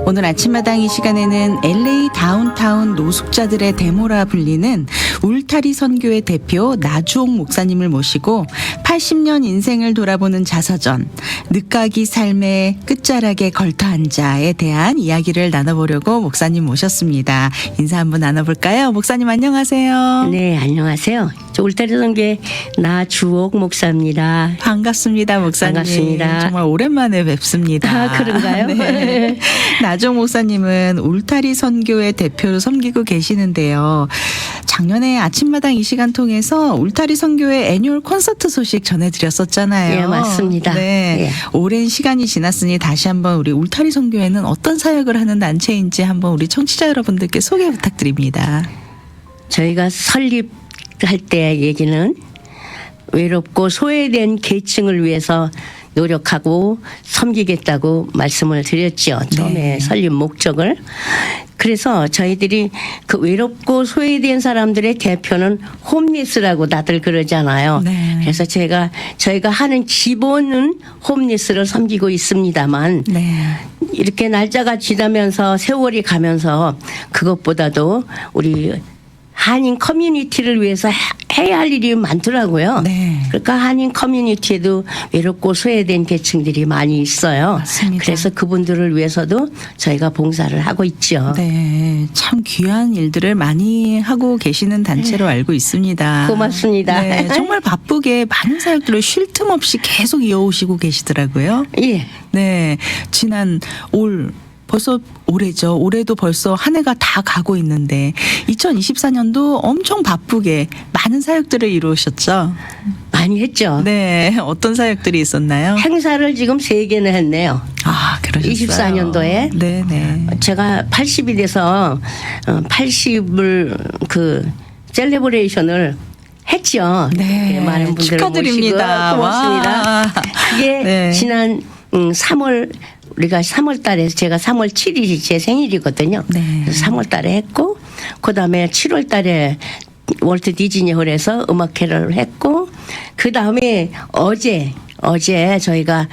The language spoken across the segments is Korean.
오늘 아침마당 이 시간에는 LA 다운타운 노숙자들의 데모라 불리는 울타리 선교회 대표 나주옥 목사님을 모시고 80년 인생을 돌아보는 자서전 늦가기 삶의 끝자락에 걸터앉아에 대한 이야기를 나눠보려고 목사님 모셨습니다. 인사 한번 나눠볼까요? 목사님 안녕하세요. 네, 안녕하세요. 저 울타리 선교회 나주옥 목사입니다. 반갑습니다, 목사님. 반갑습니다. 정말 오랜만에 뵙습니다. 아, 그런가요? 네. 나주옥 목사님은 울타리 선교회 대표로 섬기고 계시는데요. 작년에 아침마당 이 시간 통해서 울타리 선교회 애뉴얼 콘서트 소식 전해드렸었잖아요. 예, 맞습니다. 네, 예. 오랜 시간이 지났으니 다시 한번 우리 울타리 선교회는 어떤 사역을 하는 단체인지 한번 우리 청취자 여러분들께 소개 부탁드립니다. 저희가 설립할 때 얘기는 외롭고 소외된 계층을 위해서 노력하고 섬기겠다고 말씀을 드렸죠. 처음에 네. 설립 목적을. 그래서 저희들이 그 외롭고 소외된 사람들의 대표는 홈리스라고 다들 그러잖아요. 네. 그래서 저희가 하는 기본은 홈리스를 섬기고 있습니다만 네. 이렇게 날짜가 지나면서 세월이 가면서 그것보다도 우리 한인 커뮤니티를 위해서 해야 할 일이 많더라고요. 네. 그러니까 한인 커뮤니티에도 외롭고 소외된 계층들이 많이 있어요. 맞습니다. 그래서 그분들을 위해서도 저희가 봉사를 하고 있죠. 네, 참 귀한 일들을 많이 하고 계시는 단체로 알고 있습니다. 고맙습니다. 네, 정말 바쁘게 많은 사역들을 쉴 틈 없이 계속 이어오시고 계시더라고요. 예. 네, 지난 벌써 올해죠. 올해도 벌써 한 해가 다 가고 있는데 2024년도 엄청 바쁘게 많은 사역들을 이루셨죠. 많이 했죠. 네, 어떤 사역들이 있었나요? 행사를 지금 3개나 했네요. 아, 그러셨어요. 24년도에 네, 네. 제가 80이 돼서 80을 그 셀레브레이션을 했죠. 네, 많은 분들 축하드립니다. 모시고 고맙습니다. 와. 그게 네. 지난 3월 우리가 3월 달에 제가 3월 7일이 제 생일이거든요. 네. 그래서 3월 달에 했고 그다음에 7월 달에 월트 디즈니 홀에서 음악 회를 했고 그다음에 어제 저희가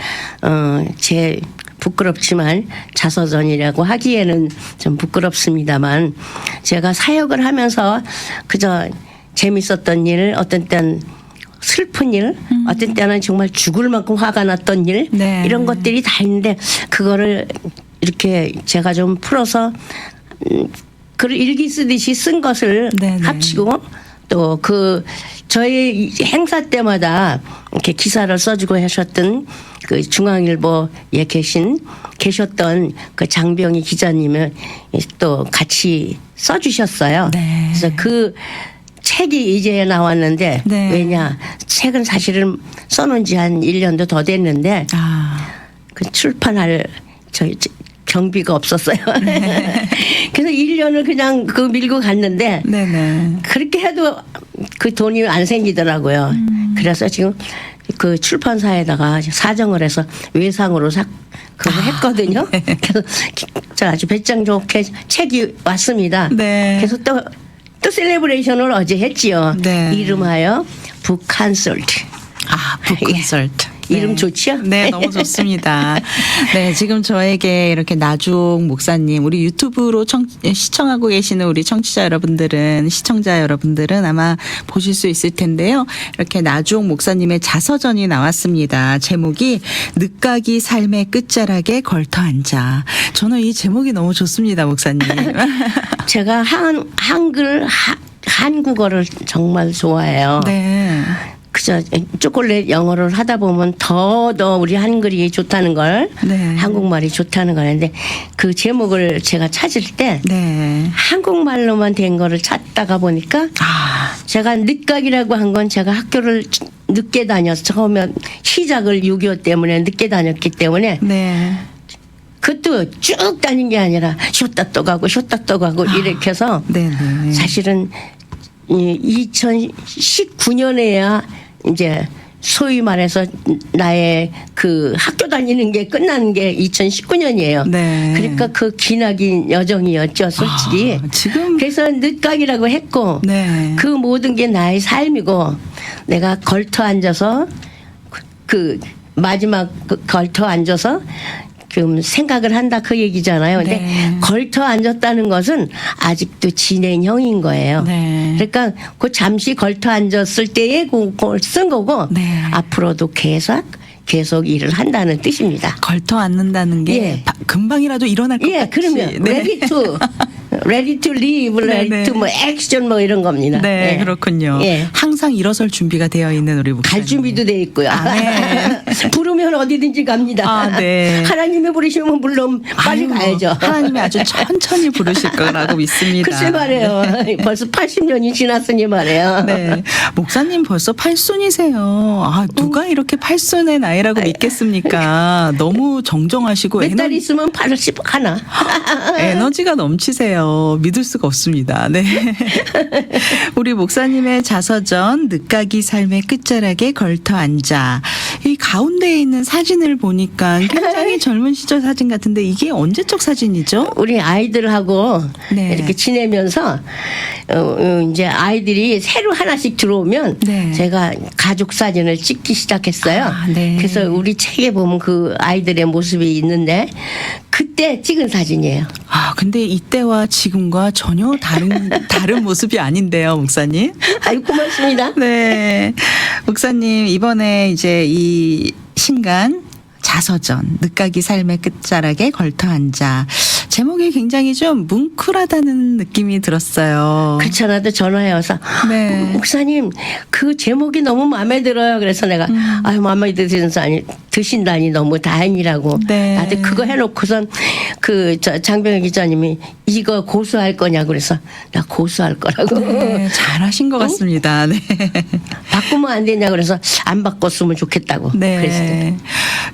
제 부끄럽지만 자서전이라고 하기에는 좀 부끄럽습니다만 제가 사역을 하면서 그저 재밌었던 일 어떤 때는 슬픈 일 어떤 때는 정말 죽을 만큼 화가 났던 일 네. 이런 것들이 다 있는데 그거를 이렇게 제가 좀 풀어서 글을 일기 쓰듯이 쓴 것을 네네. 합치고 또 그 저희 행사 때마다 이렇게 기사를 써주고 하셨던 그 중앙일보에 계셨던 그 장병희 기자님을 또 같이 써주셨어요. 네. 그래서 그 책이 이제 나왔는데 네. 왜냐 책은 사실은 써놓은 지 한 1년도 더 됐는데 그 출판할 경비가 없었어요. 그래서 1년을 그냥 그 밀고 갔는데 네네. 그렇게 해도 그 돈이 안 생기더라고요. 그래서 지금 그 출판사에다가 사정을 해서 외상으로 그거 했거든요. 그래서 저 아주 배짱 좋게 책이 왔습니다. 네. 그래서 또 셀레브레이션을 어제 했지요. 네. 이름하여 북컨설트. 북콘설트. 이름 좋죠? 네, 너무 좋습니다. 네, 지금 저에게 이렇게 나주옥 목사님, 우리 유튜브로 시청하고 계시는 우리 시청자 여러분들은 아마 보실 수 있을 텐데요. 이렇게 나주옥 목사님의 자서전이 나왔습니다. 제목이 늦가기 삶의 끝자락에 걸터앉아. 저는 이 제목이 너무 좋습니다, 목사님. 제가 한국어를 정말 좋아해요. 네. 그저 초콜릿 영어를 하다 보면 더 우리 한글이 좋다는 걸 네. 한국말이 좋다는 거는데 그 제목을 제가 찾을 때 네. 한국말로만 된 거를 찾다가 보니까 제가 늦가기라고 한 건 제가 학교를 늦게 다녀서 처음에 시작을 6.25 때문에 늦게 다녔기 때문에 네. 그것도 쭉 다닌 게 아니라 쉬었다 또 가고 이렇게 해서 네네. 사실은 2019년에야 이제 소위 말해서 나의 그 학교 다니는 게 끝나는 게 2019년이에요. 네. 그러니까 그 기나긴 여정이었죠, 솔직히. 지금 그래서 늦가기라고 했고 네. 그 모든 게 나의 삶이고 내가 걸터 앉아서 그 마지막 걸터 앉아서 좀 생각을 한다 그 얘기잖아요. 근데 네. 걸터 앉았다는 것은 아직도 진행형인 거예요. 네. 그러니까 그 잠시 걸터 앉았을 때에 그걸 쓴 거고 네. 앞으로도 계속 일을 한다는 뜻입니다. 걸터 앉는다는 게 예. 금방이라도 일어날 것 예, 같이. 그러면 네. ready to live, ready 네, 네. to 뭐 action 뭐 이런 겁니다. 네, 예. 그렇군요. 예. 항상 일어설 준비가 되어 있는 우리 목사님. 갈 준비도 돼 있고요. 아, 네. 부르면 어디든지 갑니다. 아, 네. 하나님이 부르시면 물론 빨리 아유, 가야죠. 하나님이 아주 천천히 부르실 거라고 믿습니다. 글쎄 말이에요. 벌써 80년이 지났으니 말이에요. 네. 목사님 벌써 팔순이세요. 아, 누가 이렇게 팔순의 나이라고 믿겠습니까? 너무 정정하시고 몇 달 있으면 80 하나. 에너지가 넘치세요. 믿을 수가 없습니다. 네. 우리 목사님의 자서전 늦가기 삶의 끝자락에 걸터 앉아. 이 가운데에 있는 사진을 보니까 굉장히 젊은 시절 사진 같은데 이게 언제적 사진이죠? 우리 아이들하고 네. 이렇게 지내면서 이제 아이들이 새로 하나씩 들어오면 네. 제가 가족 사진을 찍기 시작했어요. 아, 네. 그래서 우리 책에 보면 그 아이들의 모습이 있는데 그때 찍은 사진이에요. 아, 근데 이때와 지금과 전혀 다른 모습이 아닌데요, 목사님. 아유 고맙습니다. 네. 목사님, 이번에 이제 이 신간 자서전 늦가기 삶의 끝자락에 걸터 앉아. 제목이 굉장히 좀 뭉클하다는 느낌이 들었어요. 그렇지 않아도 전화해 와서 네. 목사님 그 제목이 너무 마음에 들어요. 그래서 내가 아유 마음에 드신다니 너무 다행이라고. 네. 나한테 그거 해놓고선 장병희 기자님이 이거 고소할 거냐 그래서 나 고소할 거라고. 네, 잘하신 것 같습니다. 네. 바꾸면 안 되냐 그래서 안 바꿨으면 좋겠다고. 네. 그랬어요.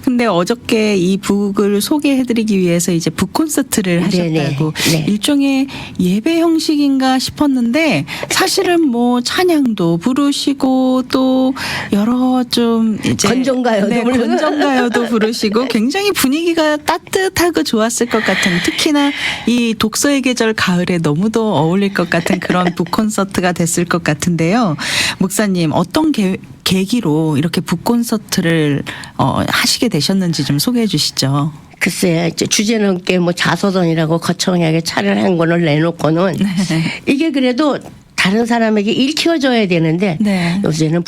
근데 어저께 이 북을 소개해드리기 위해서 이제 북 콘서트를 하셨다고 네. 일종의 예배 형식인가 싶었는데 사실은 뭐 찬양도 부르시고 또 여러 좀 이제 건전가요도 네, 부르고. 건전가요도 부르시고 굉장히 분위기가 따뜻하고 좋았을 것 같은 특히나 이 독서의 계절 가을에 너무도 어울릴 것 같은 그런 북 콘서트가 됐을 것 같은데요. 목사님 어떤 계기로 이렇게 북 콘서트를 하시게 되셨는지 좀 소개해 주시죠. 글쎄 주제 넘게 뭐 자서전이라고 거창하게 차려한 거를 내놓고는 이게 그래도 다른 사람에게 읽혀줘야 되는데 네. 요새는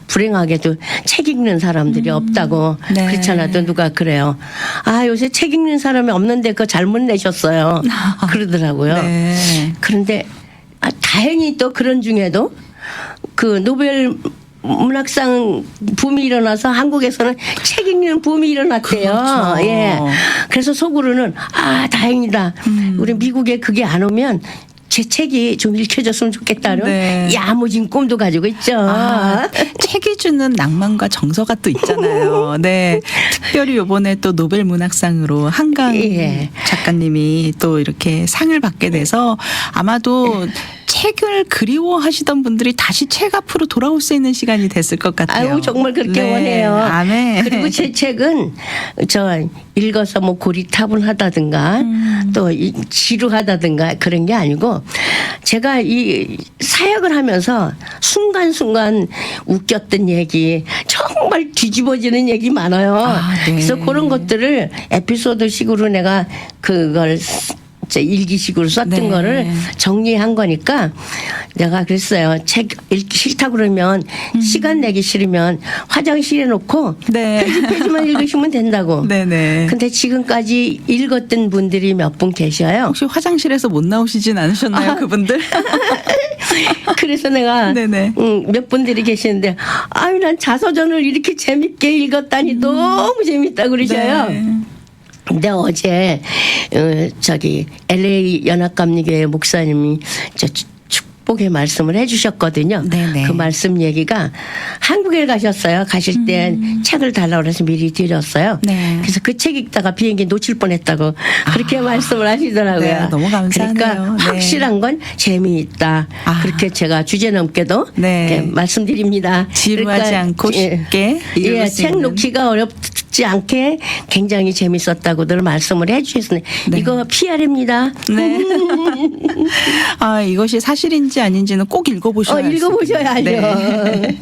불행하게도 책 읽는 사람들이 없다고. 네. 그렇지 않아도 누가 그래요. 아 요새 책 읽는 사람이 없는데 그거 잘못 내셨어요. 그러더라고요. 네. 그런데 다행히 또 그런 중에도 그 노벨 문학상 붐이 일어나서 한국에서는 책 읽는 붐이 일어났대요. 그렇죠. 예. 그래서 속으로는 다행이다. 우리 미국에 그게 안 오면 제 책이 좀 읽혀졌으면 좋겠다는 네. 야무진 꿈도 가지고 있죠. 책이 주는 낭만과 정서가 또 있잖아요. 네. 특별히 이번에 또 노벨 문학상으로 한강 예. 작가님이 또 이렇게 상을 받게 돼서 아마도 책을 그리워하시던 분들이 다시 책 앞으로 돌아올 수 있는 시간이 됐을 것 같아요. 아유 정말 그렇게 네. 원해요. 아멘. 그리고 제 책은 읽어서 뭐 고리타분하다든가 또 지루하다든가 그런 게 아니고 제가 이 사역을 하면서 순간순간 웃겼던 얘기 정말 뒤집어지는 얘기 많아요. 네. 그래서 그런 것들을 에피소드식으로 내가 그걸 일기식으로 썼던 네. 거를 정리한 거니까 내가 그랬어요. 책 읽기 싫다 그러면 시간 내기 싫으면 화장실에 놓고 네. 페이지만 읽으시면 된다고. 네네. 근데 지금까지 읽었던 분들이 몇 분 계셔요. 혹시 화장실에서 못 나오시진 않으셨나요, 그분들? 그래서 내가 네네. 몇 분들이 계시는데 아유 난 자서전을 이렇게 재밌게 읽었다니 너무 재밌다 그러셔요. 네. 근데 어제 LA 연합감리교회 목사님이 축복의 말씀을 해주셨거든요. 네네. 그 말씀 얘기가 한국에 가셨어요. 가실 때 책을 달라고 해서 미리 드렸어요. 네. 그래서 그 책 읽다가 비행기 놓칠 뻔했다고 그렇게 말씀을 하시더라고요. 네, 너무 감사하네요. 그러니까 네. 확실한 건 재미있다. 그렇게 제가 주제 넘게도 네. 이렇게 말씀드립니다. 지루하지 않고 쉽게 읽을 예, 수 책 있는. 놓기가 않게 굉장히 재밌었다고들 말씀을 해주셨어요. 네. 이거 PR입니다. 네. 아, 이것이 사실인지 아닌지는 꼭 읽어보셔야 읽어보셔야죠. 네.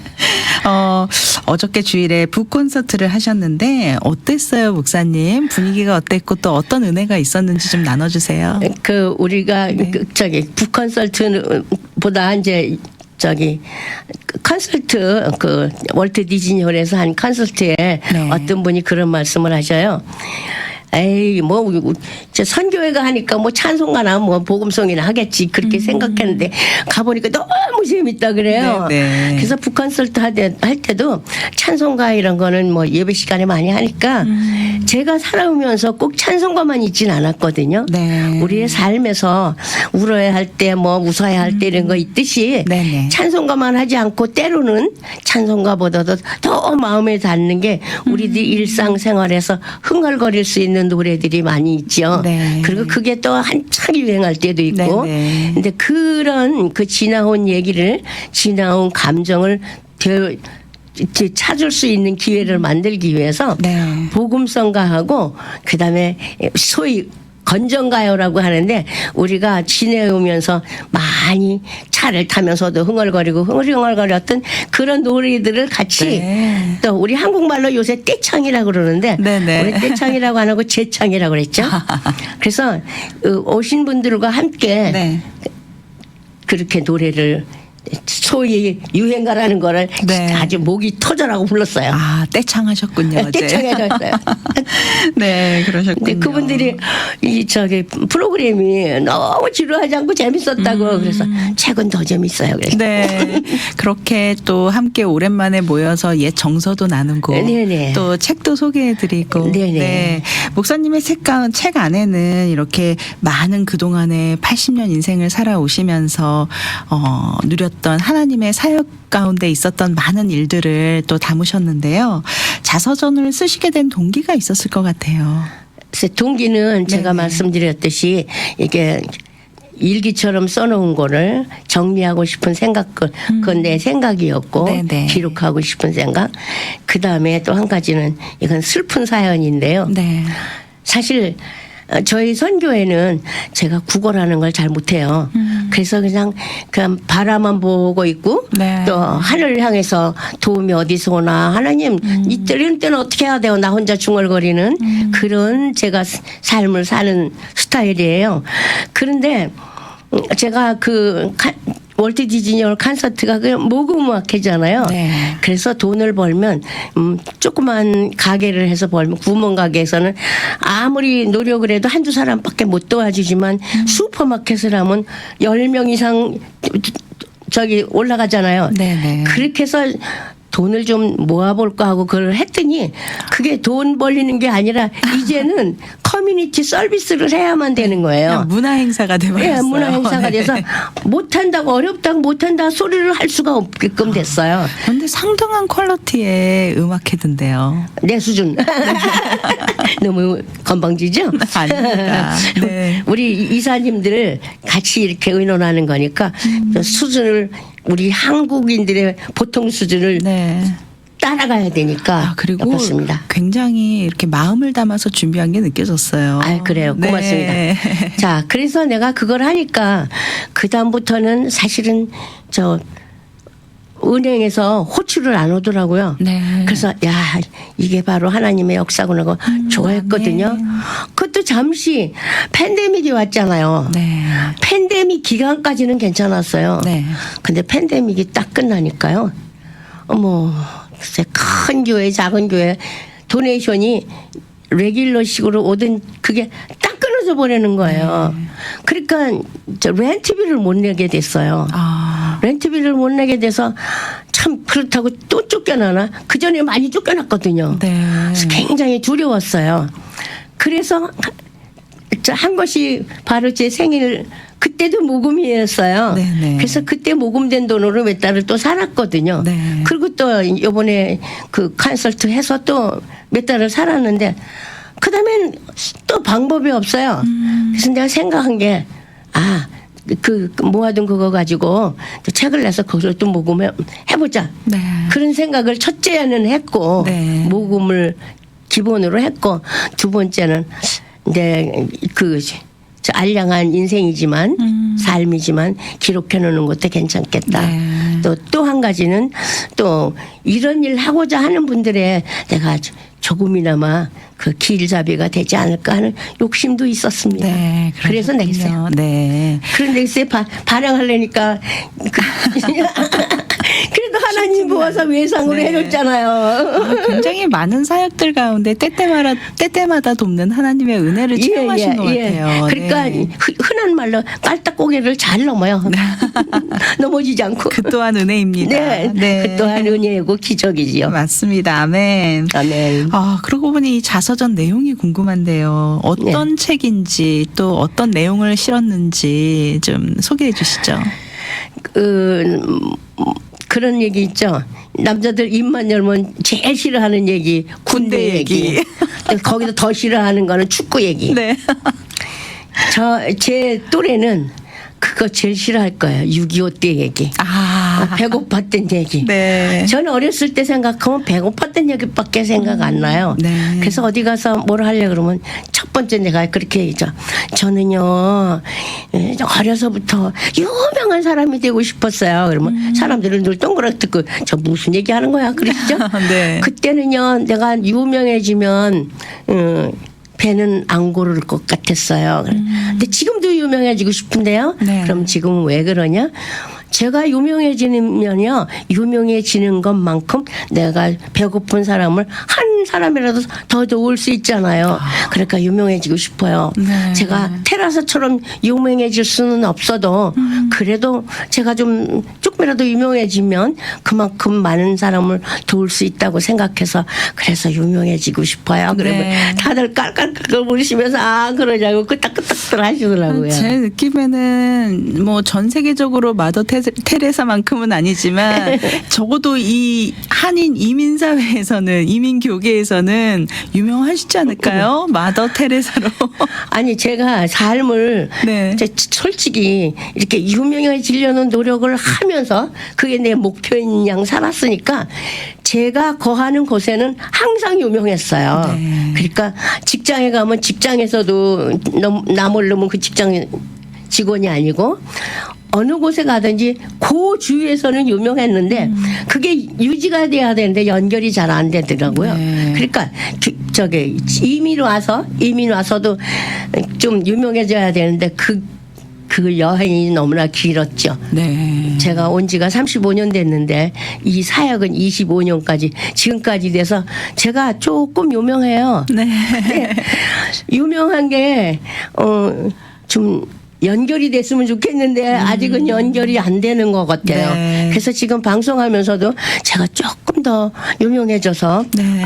어저께 주일에 북콘서트를 하셨는데 어땠어요, 목사님? 분위기가 어땠고 또 어떤 은혜가 있었는지 좀 나눠주세요. 우리가 북콘서트보다 이제 콘서트 월트 디즈니홀에서 한 콘서트에 어떤 분이 그런 말씀을 하셔요. 에이 저 선교회가 하니까 찬송가나 복음송이나 하겠지 그렇게 생각했는데 가보니까 너무 재밌다 그래요. 네. 그래서 북콘서트 할 때도 찬송가 이런 거는 예배 시간에 많이 하니까 제가 살아오면서 꼭 찬송가만 있진 않았거든요. 네. 우리의 삶에서 울어야 할 때 웃어야 할 때 이런 거 있듯이 네네. 찬송가만 하지 않고 때로는 찬송가보다도 더 마음에 닿는 게 우리들 일상생활에서 흥얼거릴 수 있는 노래들이 많이 있죠. 네. 그리고 그게 또 한창 유행할 때도 있고. 네네. 근데 그런 지나온 얘기를 지나온 감정을 찾을 수 있는 기회를 만들기 위해서 네. 복음성가하고 그다음에 소위 건전가요라고 하는데 우리가 지내오면서 많이 차를 타면서도 흥얼거렸던 그런 노래들을 같이 네. 또 우리 한국말로 요새 떼창이라고 그러는데 네네. 우리 떼창이라고 안 하고 제창이라고 그랬죠. 그래서 오신 분들과 함께 네. 그렇게 노래를 소위 유행가라는 거를 네. 아주 목이 터져라고 불렀어요. 아, 떼창하셨군요. 어제. 떼창해졌어요. 네, 그러셨군요. 근데 그분들이 프로그램이 너무 지루하지 않고 재밌었다고 그래서 책은 더 재밌어요. 그래서. 네. 그렇게 또 함께 오랜만에 모여서 옛 정서도 나누고 네네. 또 책도 소개해드리고 네네. 네. 목사님의 책 안에는 이렇게 많은 그동안의 80년 인생을 살아오시면서 누렸던 하나님의 사역 가운데 있었던 많은 일들을 또 담으셨는데요. 자서전을 쓰시게 된 동기가 있었을 것 같아요. 그래서 동기는 제가 네네. 말씀드렸듯이 이게 일기처럼 써놓은 거를 정리하고 싶은 생각, 그건 내 생각이었고 네네. 기록하고 싶은 생각. 그 다음에 또 한 가지는 이건 슬픈 사연인데요. 네. 사실 저희 선교회는 제가 국어라는 걸 잘 못해요. 그래서 그냥 바라만 보고 있고 네. 또 하늘을 향해서 도움이 어디서 오나 하나님 이런 때는 어떻게 해야 돼요. 나 혼자 중얼거리는 그런 제가 삶을 사는 스타일이에요. 그런데 제가 월트 디즈니월 콘서트가 모금음악회잖아요. 네. 그래서 돈을 벌면 조그만 가게를 해서 벌면 구멍 가게에서는 아무리 노력을 해도 한두 사람밖에 못 도와주지만 슈퍼마켓을 하면 10명 이상 올라가잖아요. 네네. 그렇게 해서 돈을 좀 모아볼까 하고 그걸 했더니 그게 돈 벌리는 게 아니라 이제는 커뮤니티 서비스를 해야만 되는 거예요. 문화 행사가 돼버렸어요. 네, 문화 행사가 네. 돼서 못한다고 어렵다고 못한다 소리를 할 수가 없게끔 됐어요. 그런데 상당한 퀄리티의 음악회던데요. 내 수준. 너무 건방지죠? 아닙니다. 네. 우리 이사님들 같이 이렇게 의논하는 거니까 수준을 우리 한국인들의 보통 수준을 네. 따라가야 되니까 그리고 그렇습니다. 굉장히 이렇게 마음을 담아서 준비한 게 느껴졌어요. 그래요. 고맙습니다. 네. 자, 그래서 내가 그걸 하니까 그다음부터는 사실은 은행에서 호출을 안 오더라고요. 네. 그래서 이게 바로 하나님의 역사구나 하고 좋아했거든요. 네. 그것도 잠시 팬데믹이 왔잖아요. 네. 팬데믹 기간까지는 괜찮았어요. 네. 근데 팬데믹이 딱 끝나니까요. 글쎄 큰 교회 작은 교회 도네이션이 레귤러식으로 오던 그게 딱 끊어져 버리는 거예요. 그러니까 렌트비를 못 내게 됐어요. 렌트비를 못 내게 돼서 참 그렇다고 또 쫓겨나나? 그 전에 많이 쫓겨났거든요. 네. 그래서 굉장히 두려웠어요. 그래서 한 것이 바로 제 생일 그때도 모금이었어요. 네네. 그래서 그때 모금된 돈으로 몇 달을 또 살았거든요. 네. 그리고 또 이번에 콘서트 해서 또 몇 달을 살았는데 그다음엔 또 방법이 없어요. 그래서 내가 생각한 게 모아둔 그거 가지고 또 책을 내서 그걸 또 모금해 보자. 네. 그런 생각을 첫째는 했고 네. 모금을 기본으로 했고 두 번째는 이제 저 알량한 인생이지만 삶이지만 기록해 놓는 것도 괜찮겠다. 네. 또 한 가지는 또 이런 일 하고자 하는 분들의 내가 조금이나마 그 길잡이가 되지 않을까 하는 욕심도 있었습니다. 네, 그래서 냈어요. 네. 그런데 글쎄 반항하려니까 그래도 하나님 모아서 외상으로 네. 해줬잖아요. 굉장히 많은 사역들 가운데 때때마다 돕는 하나님의 은혜를 체험하신 것 같아요. 그러니까 네. 흔한 말로 깔딱고개를 잘 넘어요. 넘어지지 않고. 그 또한 은혜입니다. 네. 그 또한 은혜고 기적이지요. 맞습니다. 아멘. 아멘. 그러고 보니 이 자서전 내용이 궁금한데요. 어떤 책인지 또 어떤 내용을 실었는지 좀 소개해 주시죠. 그런 얘기 있죠. 남자들 입만 열면 제일 싫어하는 얘기 군대 얘기. 거기서 더 싫어하는 거는 축구 얘기. 네. 제 또래는 그거 제일 싫어할 거예요. 6.25 때 얘기. 배고팠던 얘기. 네. 저는 어렸을 때 생각하면 배고팠던 얘기밖에 생각 안 나요. 네. 그래서 어디 가서 뭘 하려고 그러면 첫 번째 내가 그렇게 얘기죠. 저는요, 어려서부터 유명한 사람이 되고 싶었어요. 그러면 사람들은 늘 동그랗게 듣고 저 무슨 얘기 하는 거야? 그러시죠? 네. 그때는요, 내가 유명해지면, 배는 안 고를 것 같았어요. 근데 지금도 유명해지고 싶은데요. 네. 그럼 지금은 왜 그러냐? 제가 유명해지면요, 유명해지는 것만큼 내가 배고픈 사람을 한 사람이라도 더 도울 수 있잖아요. 그러니까 유명해지고 싶어요. 네. 제가 테라사처럼 유명해질 수는 없어도 그래도 제가 좀 조금이라도 유명해지면 그만큼 많은 사람을 도울 수 있다고 생각해서 그래서 유명해지고 싶어요. 그러면 네. 다들 깔깔깔깔 보시면서 그러냐고 끄떡끄떡들 하시더라고요. 제 느낌에는 뭐 전 세계적으로 마더 테레사만큼은 아니지만 적어도 이 한인 이민 사회에서는 이민 교계에서는 유명하시지 않을까요? 마더 테레사로. 아니 제가 삶을 네. 솔직히 이렇게 유명해지려는 노력을 하면서 그게 내 목표인 양 살았으니까 제가 거하는 곳에는 항상 유명했어요. 네. 그러니까 직장에 가면 직장에서도 나 모르면 그 직장 직원이 아니고 어느 곳에 가든지 그 주위에서는 유명했는데 그게 유지가 돼야 되는데 연결이 잘 안 되더라고요. 네. 그러니까 이민 와서도 좀 유명해져야 되는데 그 여행이 너무나 길었죠. 네. 제가 온 지가 35년 됐는데 이 사역은 25년까지 지금까지 돼서 제가 조금 유명해요. 네. 네. 유명한 게 좀 연결이 됐으면 좋겠는데 아직은 연결이 안 되는 것 같아요. 네. 그래서 지금 방송하면서도 제가 조금 더 유명해져서 네.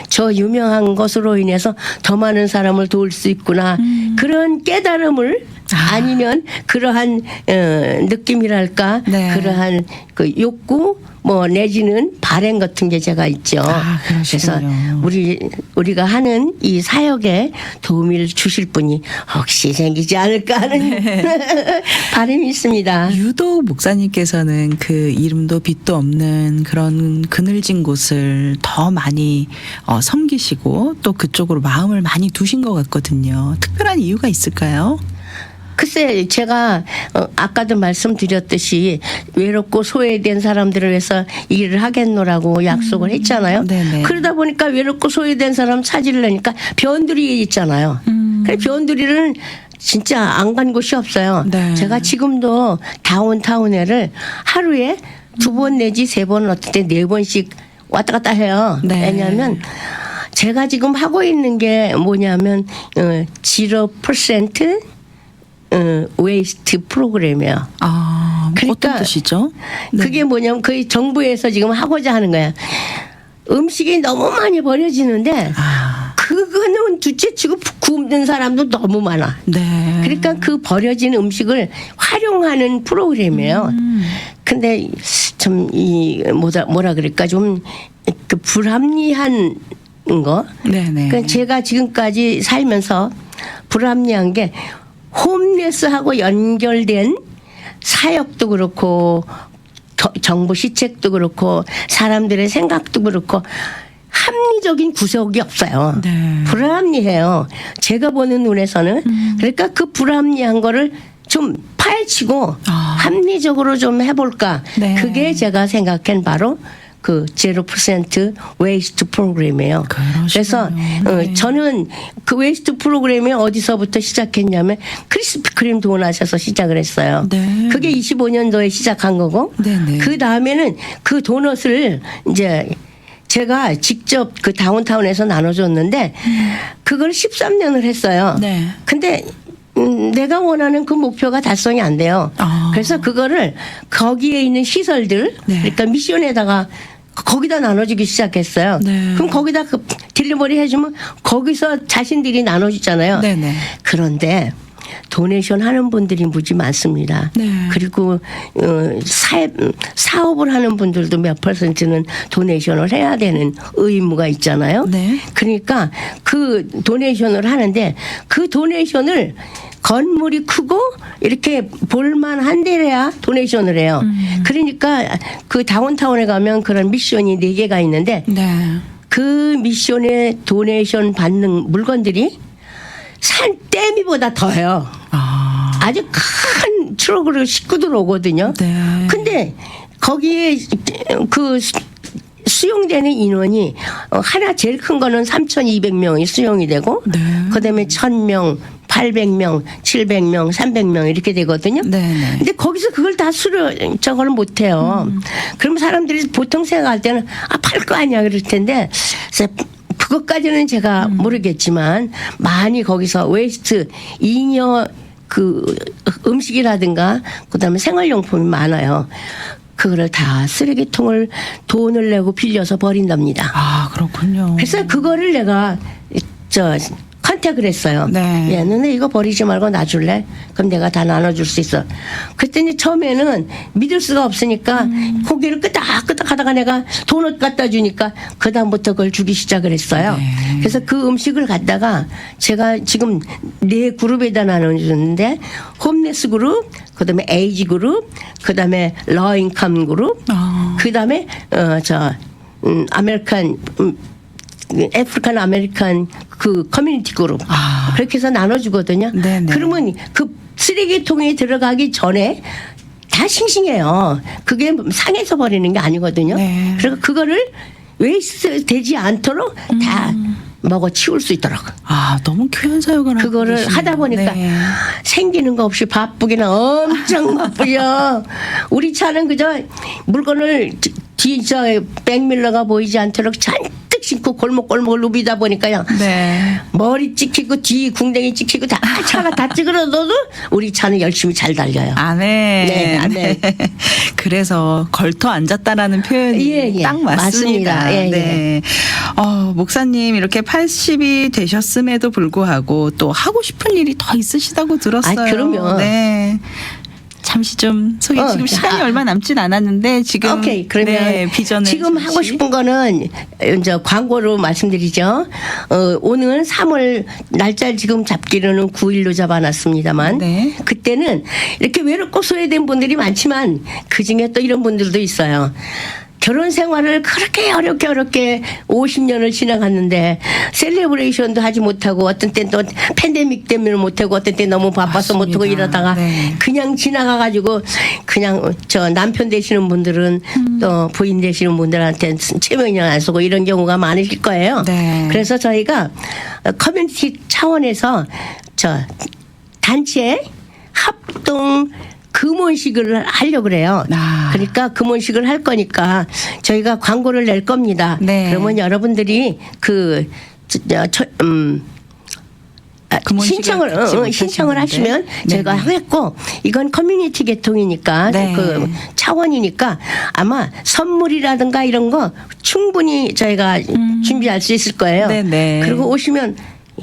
저 유명한 것으로 인해서 더 많은 사람을 도울 수 있구나. 그런 깨달음을 아니면 그러한 느낌이랄까 네. 그러한 그 욕구 뭐 내지는 발행 같은 게 제가 있죠. 그래서 그러시군요. 우리가 하는 이 사역에 도움을 주실 분이 혹시 생기지 않을까 하는 바람이 있습니다. 유독 목사님께서는 그 이름도 빛도 없는 그런 그늘진 곳을 더 많이 섬기시고 또 그쪽으로 마음을 많이 두신 것 같거든요. 특별한 이유가 있을까요? 글쎄 제가 아까도 말씀드렸듯이 외롭고 소외된 사람들을 위해서 일을 하겠노라고 약속을 했잖아요. 네네. 그러다 보니까 외롭고 소외된 사람 찾으려니까 변두리에 있잖아요. 그래서 변두리는 진짜 안 간 곳이 없어요. 네. 제가 지금도 다운타운에를 하루에 2번 내지 3번 어떨 때 4번씩 왔다 갔다 해요. 네. 왜냐하면 제가 지금 하고 있는 게 뭐냐면 0% 웨이스트 프로그램이에요. 어떤 뜻이죠? 네. 그게 뭐냐면 거의 정부에서 지금 하고자 하는 거야. 음식이 너무 많이 버려지는데 그거는 둘째치고 굶는 사람도 너무 많아. 네. 그러니까 그 버려진 음식을 활용하는 프로그램이에요. 근데 좀 뭐라 그럴까 좀 그 불합리한 거. 네네. 그러니까 제가 지금까지 살면서 불합리한 게 홈레스하고 연결된 사역도 그렇고 정부 시책도 그렇고 사람들의 생각도 그렇고 합리적인 구석이 없어요. 네. 불합리해요. 제가 보는 눈에서는. 그러니까 그 불합리한 거를 좀 파헤치고 합리적으로 좀 해볼까. 네. 그게 제가 생각한 바로 그 0% 웨이스트 프로그램이에요. 그래서 네. 저는 그 웨이스트 프로그램이 어디서부터 시작했냐면 크리스피 크림 도넛에서 시작을 했어요. 네. 그게 25년도에 시작한 거고 네네. 그 다음에는 그 도넛을 이제 제가 직접 그 다운타운에서 나눠줬는데 그걸 13년을 했어요. 네. 근데 내가 원하는 그 목표가 달성이 안 돼요. 그래서 그거를 거기에 있는 시설들, 네. 그러니까 미션에다가 거기다 나눠주기 시작했어요. 네. 그럼 거기다 그 딜리버리 해주면 거기서 자신들이 나눠주잖아요. 네네. 그런데 도네이션 하는 분들이 무지 많습니다. 네. 그리고 사업을 하는 분들도 몇 %는 도네이션을 해야 되는 의무가 있잖아요. 네. 그러니까 그 도네이션을 하는데 그 도네이션을 건물이 크고 이렇게 볼만한 데래야 도네이션을 해요. 그러니까 그 다운타운에 가면 그런 미션이 4개가 있는데 네. 그 미션에 도네이션 받는 물건들이 산 댐이보다 더해요. 아주 큰 트럭으로 싣고 들어오거든요. 네. 근데 거기에 그 수용되는 인원이 하나 제일 큰 거는 3,200명이 수용이 되고 네. 그다음에 1,000명, 800명, 700명, 300명 이렇게 되거든요. 네네. 근데 거기서 그걸 다 저걸 못 해요. 그럼 사람들이 보통 생각할 때는 팔 거 아니야 그럴 텐데 그것까지는 제가 모르겠지만 많이 거기서 웨이스트 잉여 그 음식이라든가 그다음에 생활용품이 많아요. 그거를 다 쓰레기통을 돈을 내고 빌려서 버린답니다. 아, 그렇군요. 그래서 그거를 내가 컨택을 했어요. 네. 예, 너네 이거 버리지 말고 놔줄래? 그럼 내가 다 나눠줄 수 있어. 그랬더니 처음에는 믿을 수가 없으니까 고개를 끄덕끄덕 하다가 내가 도넛 갖다 주니까 그다음부터 그걸 주기 시작을 했어요. 네. 그래서 그 음식을 갖다가 제가 지금 4그룹에다 나눠줬는데 홈레스 그룹, 그다음에 에이지 그룹, 그다음에 러인컴 그룹, 그다음에 아메리칸 아프리칸 아메리칸 그 커뮤니티 그룹 그렇게 해서 나눠주거든요. 네네. 그러면 그 쓰레기통에 들어가기 전에 다 싱싱해요. 그게 상해서 버리는 게 아니거든요. 네. 그리고 그거를 웨이스트 되지 않도록 다 먹어 치울 수 있도록. 아, 너무 귀한 사역을 하고 그거를 계시네요. 하다 보니까 네. 생기는 거 없이 바쁘기는 엄청 바쁘죠. 우리 차는 그저 물건을 뒤저 백밀러가 보이지 않도록 잔뜩 신고 골목골목을 누비다 보니까요. 네. 머리 찍히고 뒤 궁뎅이 찍히고 다 차가 다 찌그러져도 우리 차는 열심히 잘 달려요. 아멘. 네, 아멘. 그래서 걸터 앉았다라는 표현이 예, 예. 딱 맞습니다. 맞습니다. 예, 네. 목사님 이렇게 80이 되셨음에도 불구하고 또 하고 싶은 일이 더 있으시다고 들었어요. 아, 그럼요. 네. 잠시 좀 소개 지금 시간이 얼마 남진 않았는데 지금 오케이. 그러면 네, 비전을 지금 잠시. 하고 싶은 거는 이제 광고로 말씀드리죠. 오늘 3월 날짜 지금 잡기로는 9일로 잡아놨습니다만 네. 그때는 이렇게 외롭고 소외된 분들이 많지만 그중에 또 이런 분들도 있어요. 결혼 생활을 그렇게 어렵게 50년을 지나갔는데 셀레브레이션도 하지 못하고 어떤 때는 또 팬데믹 때문에 못하고 어떤 때 너무 바빠서 맞습니다. 못하고 이러다가 네. 그냥 지나가가지고 그냥 남편 되시는 분들은 또 부인 되시는 분들한테 체면이 안 쓰고 이런 경우가 많으실 거예요. 네. 그래서 저희가 커뮤니티 차원에서 단체 합동 금혼식을 하려고 그래요. 그러니까 금혼식을 할 거니까 저희가 광고를 낼 겁니다. 네. 그러면 여러분들이 금혼식을 갖지 신청을 하시면 못하시는데. 저희가 네네. 하겠고 이건 커뮤니티 계통이니까 네. 그 차원이니까 아마 선물이라든가 이런 거 충분히 저희가 준비할 수 있을 거예요. 네네. 그리고 오시면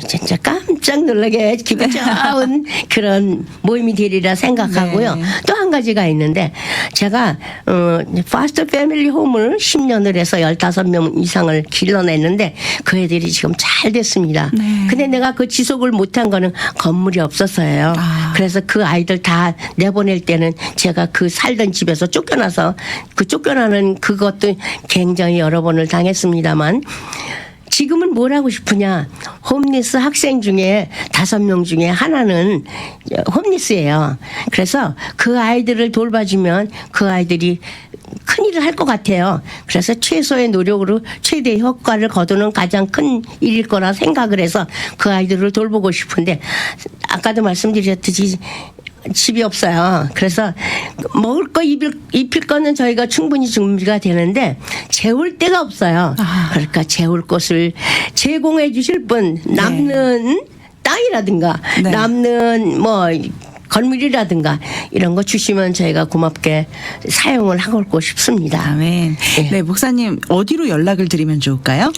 진짜 깜짝 깜짝 놀라게 기분 좋은 그런 모임이 되리라 생각하고요. 네. 또 한 가지가 있는데 제가 파스트 패밀리 홈을 10년을 해서 15명 이상을 길러냈는데 그 애들이 지금 잘 됐습니다. 네. 근데 내가 그 지속을 못한 거는 건물이 없었어요. 아. 그래서 그 아이들 다 내보낼 때는 제가 그 살던 집에서 쫓겨나서 그 쫓겨나는 그것도 굉장히 여러 번을 당했습니다만 지금은 뭘 하고 싶으냐. 홈리스 학생 중에 5명 중에 하나는 홈리스예요. 그래서 그 아이들을 돌봐주면 그 아이들이 큰일을 할 것 같아요. 그래서 최소의 노력으로 최대 효과를 거두는 가장 큰 일일 거라 생각을 해서 그 아이들을 돌보고 싶은데 아까도 말씀드렸듯이 집이 없어요. 그래서 먹을 거 입힐 거는 저희가 충분히 준비가 되는데 재울 데가 없어요. 그러니까 재울 곳을 제공해 주실 분 남는 땅이라든가 네. 남는 뭐 건물이라든가 이런 거 주시면 저희가 고맙게 사용을 하고 싶습니다. 아멘. 네. 네, 목사님 어디로 연락을 드리면 좋을까요?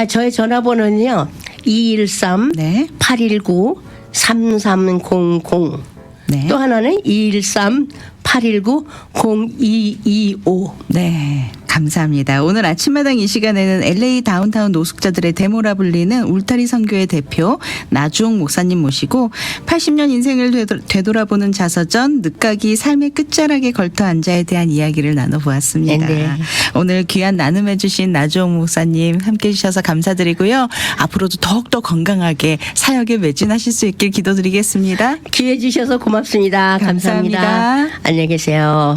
저희 전화번호는요. 213 네. 819 3300 네. 또 하나는 213 819 0225. 네, 감사합니다. 오늘 아침마당 이 시간에는 LA 다운타운 노숙자들의 데모라 불리는 울타리 선교회 대표 나주홍 목사님 모시고 80년 인생을 되돌아보는 자서전 늦가기 삶의 끝자락에 걸터 앉아에 대한 이야기를 나눠보았습니다. 네. 오늘 귀한 나눔해 주신 나주홍 목사님 함께해 주셔서 감사드리고요. 앞으로도 더욱더 건강하게 사역에 매진하실 수 있길 기도드리겠습니다. 기회 주셔서 고맙습니다. 감사합니다. 감사합니다. 안녕히 계세요.